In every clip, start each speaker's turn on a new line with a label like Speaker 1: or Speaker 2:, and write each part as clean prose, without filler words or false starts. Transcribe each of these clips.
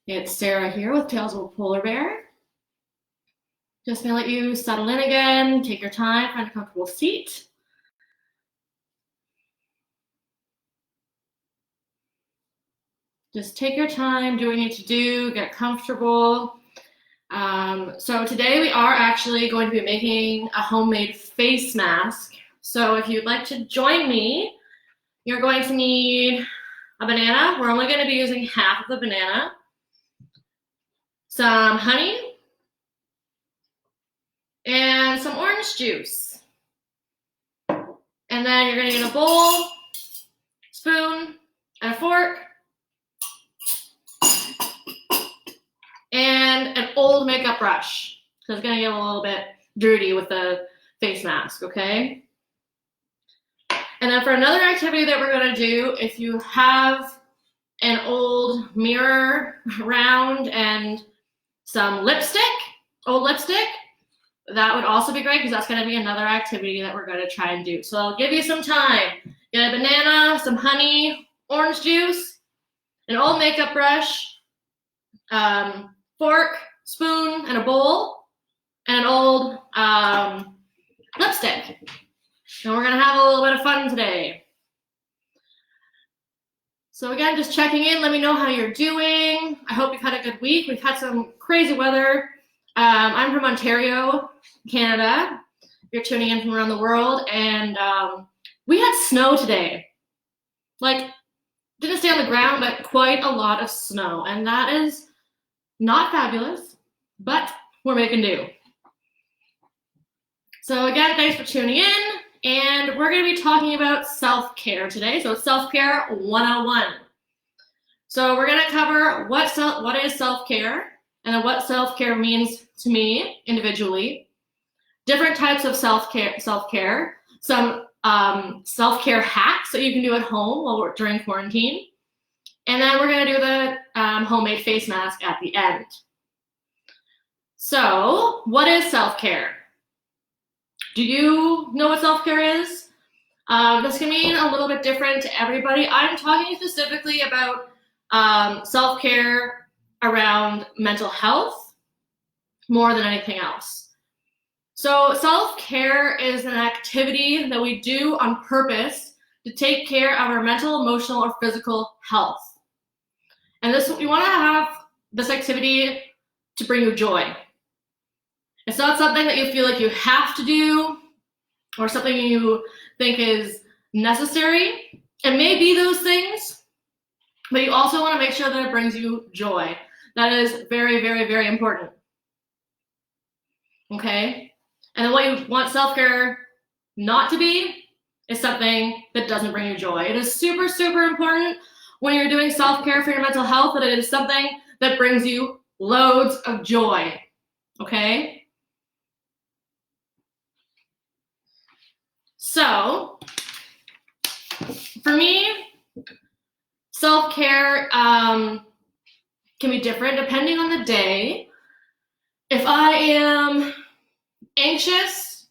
Speaker 1: It's Sarah here with Tales of a Polar Bear. Just gonna let you settle in again, take your time, find a comfortable seat. Just take your time, do what you need to do, get comfortable. So today we are actually going to be making a homemade face mask. So if you'd like to join me, you're going to need a banana. We're only going to be using half of the banana, some honey, and some orange juice. And then you're going to need a bowl, spoon, and a fork, and an old makeup brush. So it's going to get a little bit dirty with the face mask, okay? And then for another activity that we're going to do, if you have an old mirror around and some lipstick, old lipstick, that would also be great because that's going to be another activity that we're going to try and do. So I'll give you some time. Get a banana, some honey, orange juice, an old makeup brush, fork, spoon, and a bowl, and an old lipstick. And we're going to have a little bit of fun today. So again, just checking in. Let me know how you're doing. I hope you've had a good week. We've had some crazy weather. I'm from Ontario, Canada. You're tuning in from around the world. And we had snow today. Like, didn't stay on the ground, but quite a lot of snow. And that is not fabulous, but we're making do. So again, thanks for tuning in. And we're going to be talking about self-care today. So it's Self-Care 101. So we're going to cover what is self-care and then what self-care means to me individually, different types of self-care, some self-care hacks that you can do at home during quarantine, and then we're going to do the homemade face mask at the end. So what is self-care? Do you know what self-care is? This can mean a little bit different to everybody. I'm talking specifically about self-care around mental health more than anything else. So self-care is an activity that we do on purpose to take care of our mental, emotional, or physical health. And you want to have this activity to bring you joy. It's not something that you feel like you have to do or something you think is necessary. It may be those things, but you also want to make sure that it brings you joy. That is very, very, very important. Okay? And then what you want self-care not to be is something that doesn't bring you joy. It is super, super important when you're doing self-care for your mental health that it is something that brings you loads of joy. Okay? So, for me, self-care can be different depending on the day. If I am anxious,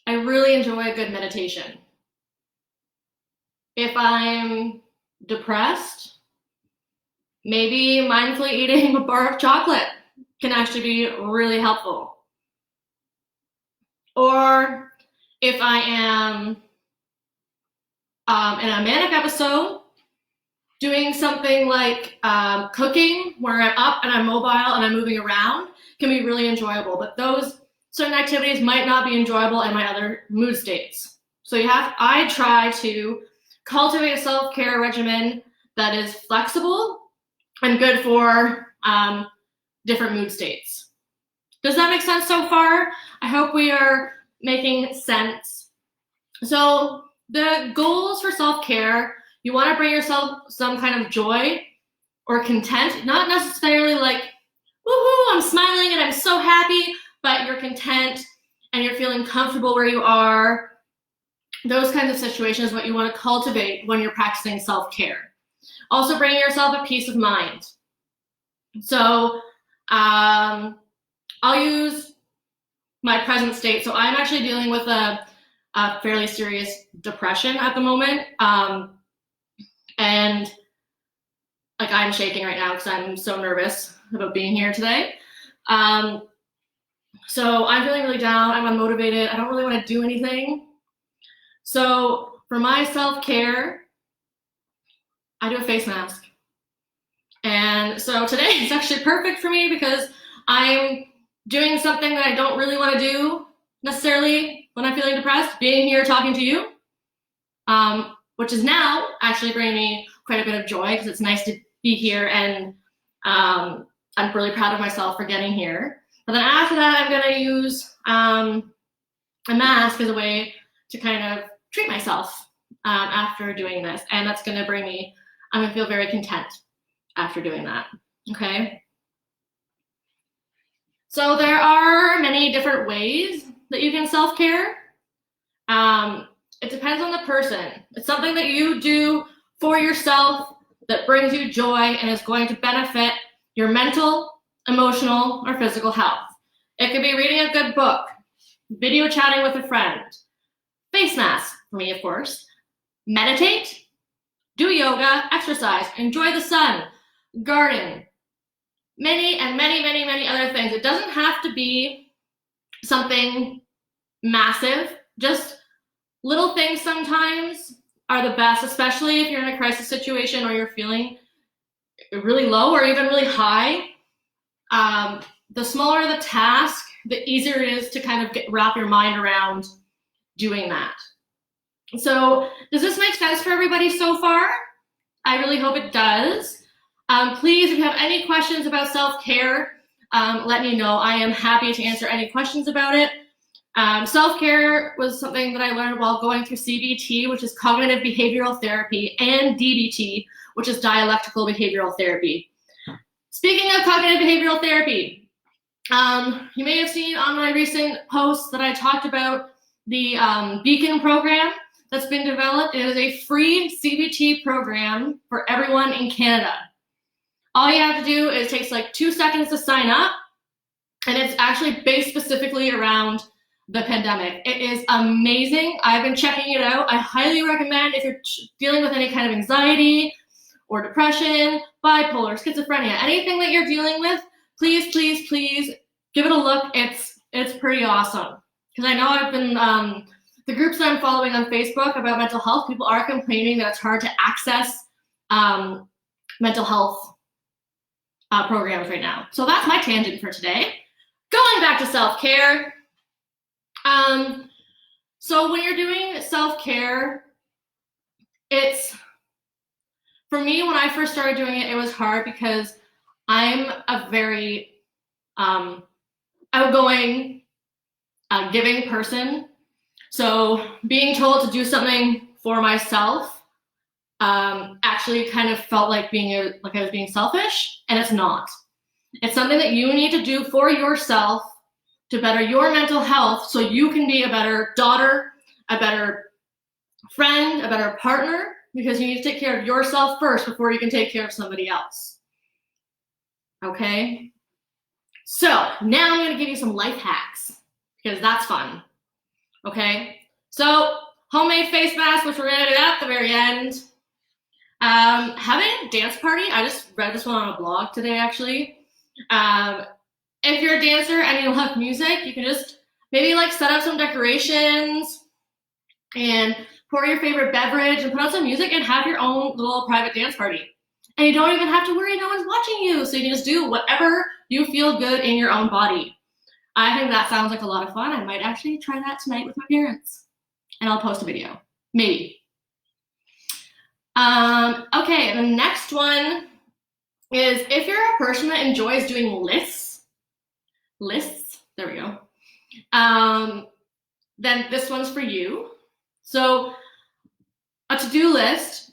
Speaker 1: I really enjoy a good meditation. If I'm depressed, maybe mindfully eating a bar of chocolate can actually be really helpful. Or if I am in a manic episode, doing something like cooking, where I'm up and I'm mobile and I'm moving around, can be really enjoyable. But those certain activities might not be enjoyable in my other mood states. So I try to cultivate a self-care regimen that is flexible and good for different mood states. Does that make sense so far? I hope we are making sense. So the goals for self-care, you want to bring yourself some kind of joy or content, not necessarily like, woohoo, I'm smiling and I'm so happy, but you're content and you're feeling comfortable where you are. Those kinds of situations, what you want to cultivate when you're practicing self-care. Also bring yourself a peace of mind. So I'll use my present state. So I'm actually dealing with a fairly serious depression at the moment. And like I'm shaking right now because I'm so nervous about being here today. So I'm feeling really down. I'm unmotivated. I don't really want to do anything. So for my self-care, I do a face mask. And so today is actually perfect for me because I'm doing something that I don't really want to do necessarily when I'm feeling depressed, being here talking to you, which is now actually bringing me quite a bit of joy because it's nice to be here, and I'm really proud of myself for getting here. But then after that, I'm going to use a mask as a way to kind of treat myself after doing this, and that's going to bring me, I'm going to feel very content after doing that, okay? So there are many different ways that you can self-care. It depends on the person. It's something that you do for yourself that brings you joy and is going to benefit your mental, emotional, or physical health. It could be reading a good book, video chatting with a friend, face mask, for me, of course, meditate, do yoga, exercise, enjoy the sun, garden, many other things. It doesn't have to be something massive. Just little things sometimes are the best, especially if you're in a crisis situation or you're feeling really low or even really high. The smaller the task, the easier it is to kind of wrap your mind around doing that. So does this make sense for everybody so far? I really hope it does. Please, if you have any questions about self-care, let me know. I am happy to answer any questions about it. Self-care was something that I learned while going through CBT, which is cognitive behavioral therapy, and DBT, which is dialectical behavioral therapy. Speaking of cognitive behavioral therapy, you may have seen on my recent posts that I talked about the Beacon program that's been developed. It is a free CBT program for everyone in Canada. All you have to do is it takes like 2 seconds to sign up, and it's actually based specifically around the pandemic. It is amazing. I've been checking it out. I highly recommend if you're dealing with any kind of anxiety or depression, bipolar, schizophrenia, anything that you're dealing with, please give it a look. It's pretty awesome. Because I know I've been, the groups that I'm following on Facebook about mental health, people are complaining that it's hard to access mental health programs right now. So that's my tangent for today. Going back to self-care. So when you're doing self-care, for me, when I first started doing it, it was hard because I'm a very outgoing, giving person. So being told to do something for myself actually kind of felt like like I was being selfish, and it's not. It's something that you need to do for yourself to better your mental health so you can be a better daughter, a better friend, a better partner, because you need to take care of yourself first before you can take care of somebody else. Okay? So now I'm going to give you some life hacks because that's fun. Okay? So homemade face mask, which we're going to do at the very end. Having a dance party. I just read this one on a blog today, actually. If you're a dancer and you love music, you can just maybe like set up some decorations and pour your favorite beverage and put on some music and have your own little private dance party. And you don't even have to worry no one's watching you. So you can just do whatever you feel good in your own body. I think that sounds like a lot of fun. I might actually try that tonight with my parents. And I'll post a video. Maybe. Okay, the next one is if you're a person that enjoys doing lists, there we go, then this one's for you. So a to-do list,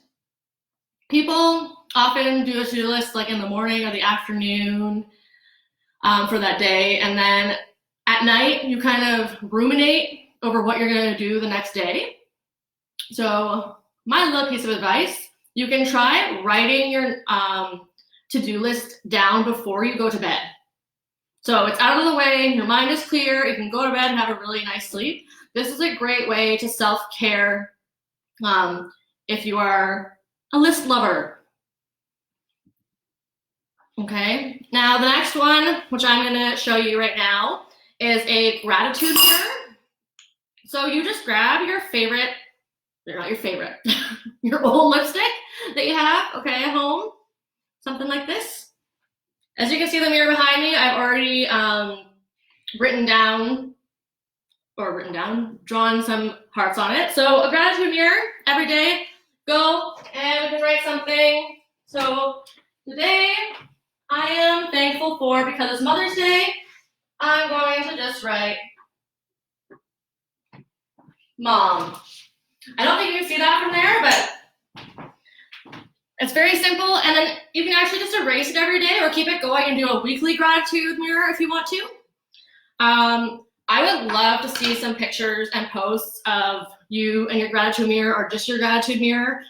Speaker 1: people often do a to-do list like in the morning or the afternoon for that day, and then at night you kind of ruminate over what you're going to do the next day. So my little piece of advice, you can try writing your to-do list down before you go to bed. So it's out of the way, your mind is clear, you can go to bed and have a really nice sleep. This is a great way to self-care if you are a list lover. Okay, now the next one, which I'm gonna show you right now, is a gratitude mirror. So you just grab your favorite, not your favorite, your old lipstick that you have, okay, at home, something like this. As you can see the mirror behind me, I've already drawn some hearts on it. So a gratitude mirror every day, go and we can write something. So today I am thankful for, because it's Mother's Day, I'm going to just write Mom. I don't think you can see that from there, but it's very simple, and then you can actually just erase it every day or keep it going and do a weekly gratitude mirror if you want to. I would love to see some pictures and posts of you and your gratitude mirror, or just your gratitude mirror.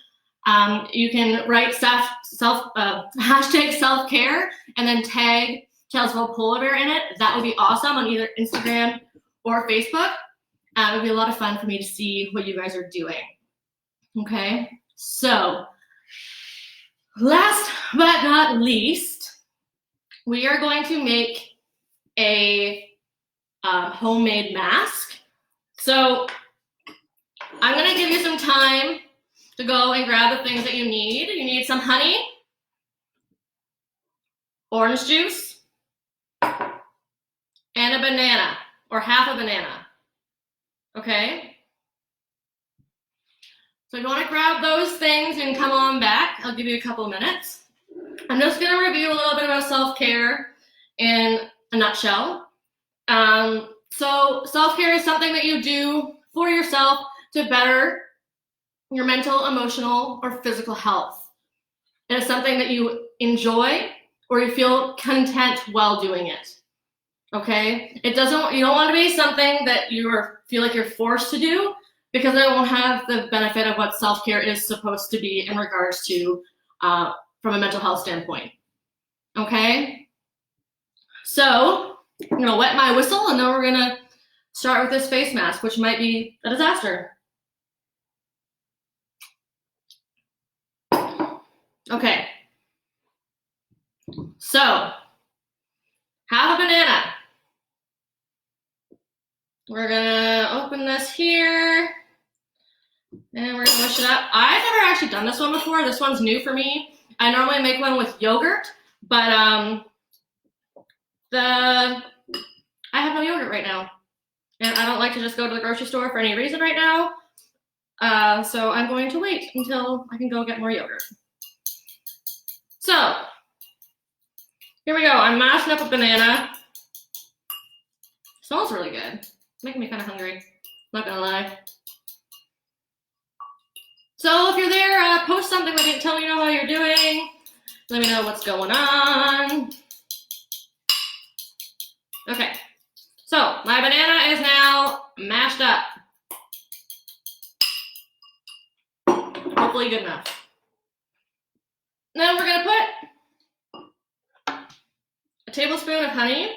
Speaker 1: You can write hashtag self-care and then tag Taylorsville Polar Bear in it. That would be awesome on either Instagram or Facebook. It would be a lot of fun for me to see what you guys are doing. Okay, so last but not least, we are going to make a homemade mask. So I'm going to give you some time to go and grab the things that you need. You need some honey, orange juice, and a banana, or half a banana. Okay? So if you want to grab those things and come on back, I'll give you a couple of minutes. I'm just going to review a little bit about self-care in a nutshell. So self-care is something that you do for yourself to better your mental, emotional, or physical health. It is something that you enjoy or you feel content while doing it. Okay? You don't want to be something that feel like you're forced to do, because it won't have the benefit of what self-care is supposed to be in regards to from a mental health standpoint. Okay? So I'm gonna wet my whistle, and then we're gonna start with this face mask, which might be a disaster. Okay. So, half a banana. We're gonna open this here, and we're gonna mush it up. I've never actually done this one before. This one's new for me. I normally make one with yogurt, but I have no yogurt right now, and I don't like to just go to the grocery store for any reason right now. So I'm going to wait until I can go get more yogurt. So here we go. I'm mashing up a banana. Smells really good. It's making me kind of hungry. Not gonna lie. So if you're there, post something with it. Tell me how you're doing. Let me know what's going on. Okay. So my banana is now mashed up. Hopefully good enough. Then we're gonna put a tablespoon of honey.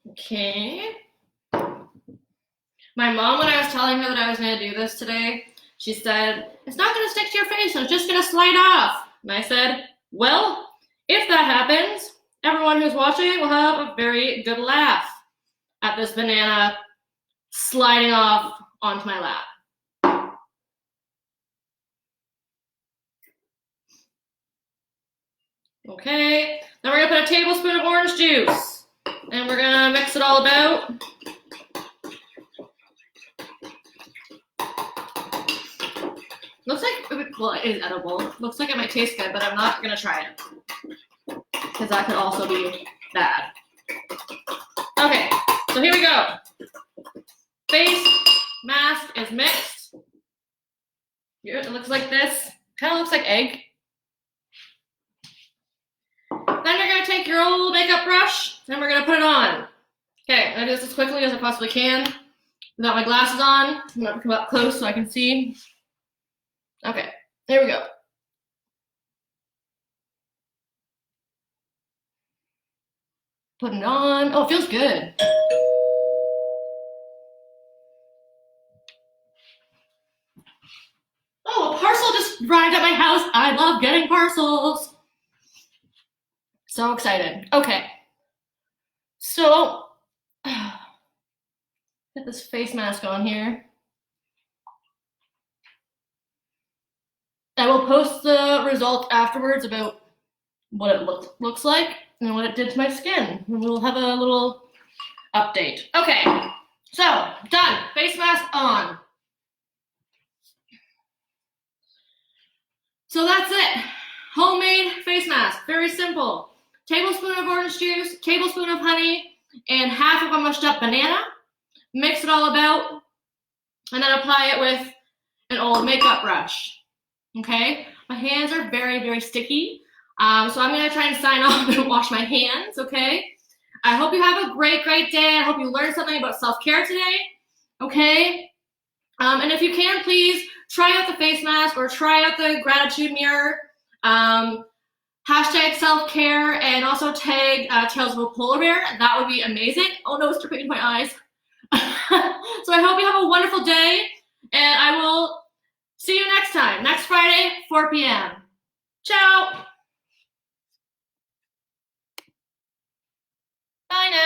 Speaker 1: Okay. My mom, when I was telling her that I was gonna do this today, she said, it's not gonna stick to your face, it's just gonna slide off. And I said, well, if that happens, everyone who's watching will have a very good laugh at this banana sliding off onto my lap. Okay, then we're gonna put a tablespoon of orange juice, and we're gonna mix it all about. Looks like, well, it is edible. Looks like it might taste good, but I'm not gonna try it, because that could also be bad. Okay, so here we go. Face mask is mixed. Here, it looks like this. Kind of looks like egg. Then you're gonna take your old makeup brush, and we're gonna put it on. Okay, I'm gonna do this as quickly as I possibly can. Without my glasses on, I'm gonna come up close so I can see. Okay, there we go. Putting it on. Oh, it feels good. Oh, a parcel parcel just arrived at my house. I love getting parcels. So excited. Okay. So, get this face mask on here. I will post the result afterwards about what it looks like and what it did to my skin. And we'll have a little update. Okay, so done. Face mask on. So that's it. Homemade face mask. Very simple. Tablespoon of orange juice, tablespoon of honey, and half of a mushed up banana. Mix it all about, and then apply it with an old makeup brush. Okay? My hands are very, very sticky. So I'm gonna try and sign off and wash my hands, okay? I hope you have a great, great day. I hope you learned something about self-care today, okay? And if you can, please try out the face mask or try out the gratitude mirror. Hashtag self-care and also tag Tales of a Polar Bear. That would be amazing. Oh no, it's dripping in my eyes. So I hope you have a wonderful day, and I will see you next time, next Friday, 4 p.m. Ciao. Bye now.